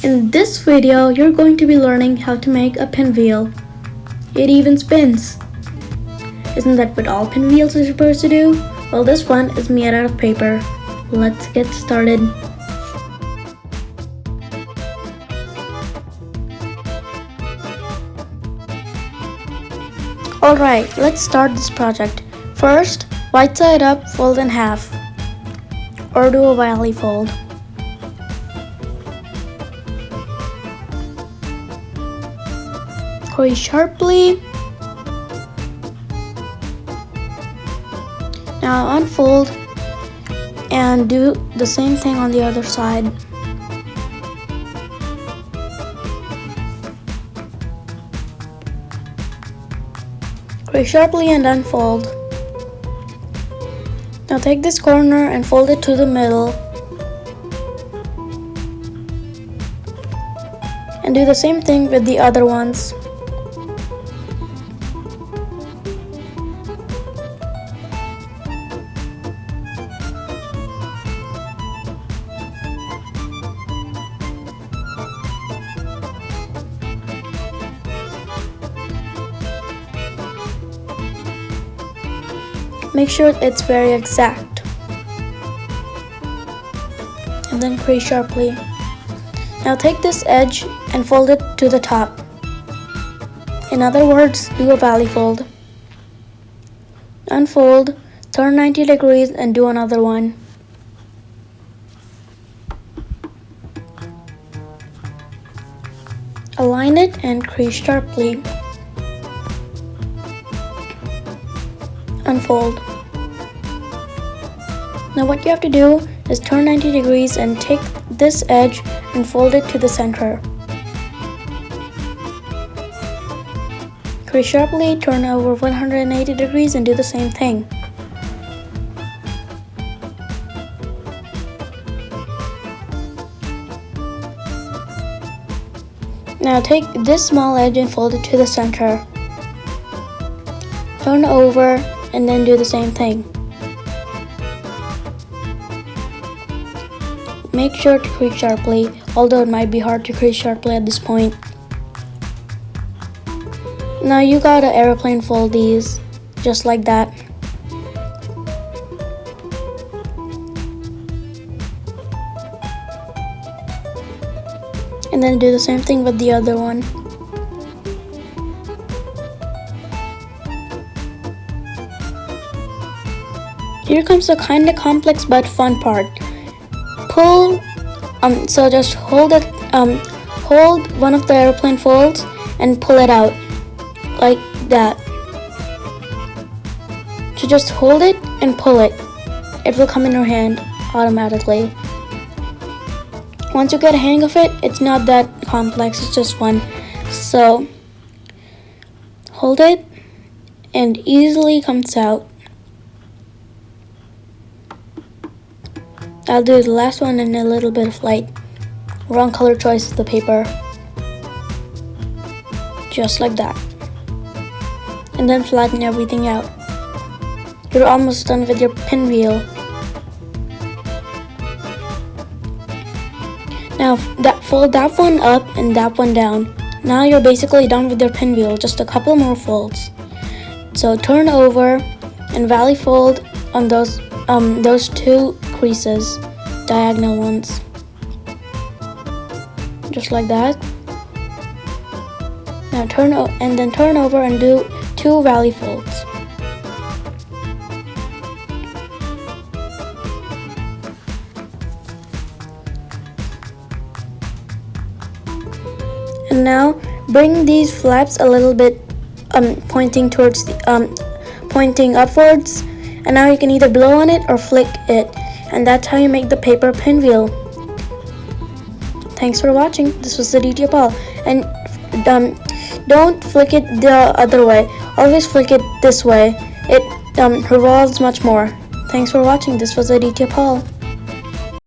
In this video, you're going to be learning how to make a pinwheel. It even spins. Isn't that what all pinwheels are supposed to do? Well, this one is made out of paper. Let's get started. Alright, let's start this project. First, right side up, fold in half. Or do a valley fold. Crease sharply. Now unfold and do the same thing on the other side. Crease sharply and unfold. Now take this corner and fold it to the middle. And do the same thing with the other ones. Make sure it's very exact. And then crease sharply. Now take this edge and fold it to the top. In other words, do a valley fold. Unfold, turn 90 degrees and do another one. Align it and crease sharply. Unfold. Now what you have to do is turn 90 degrees and take this edge and fold it to the center. Crease sharply, turn over 180 degrees and do the same thing. Now take this small edge and fold it to the center. Turn over and then do the same thing. Make sure to crease sharply, although it might be hard to crease sharply at this point. Now you gotta airplane fold these, just like that. And then do the same thing with the other one. Here comes the kinda complex but fun part. Pull, so just hold it, hold one of the airplane folds and pull it out, like that. So just hold it and pull it. It will come in your hand automatically. Once you get a hang of it, it's not that complex, it's just fun. So, hold it and easily comes out. I'll do the last one in a little bit of light. Wrong color choice of the paper. Just like that. And then flatten everything out. You're almost done with your pinwheel. Now fold that one up and that one down. Now you're basically done with your pinwheel, just a couple more folds. So turn over and valley fold on those two creases, diagonal ones, just like that. Now turn over and do two valley folds. And now bring these flaps a little bit pointing towards pointing upwards. And now you can either blow on it or flick it. And that's how you make the paper pinwheel. Thanks for watching. This was the DT Paul. And don't flick it the other way. Always flick it this way. It revolves much more. Thanks for watching. This was the DT Paul.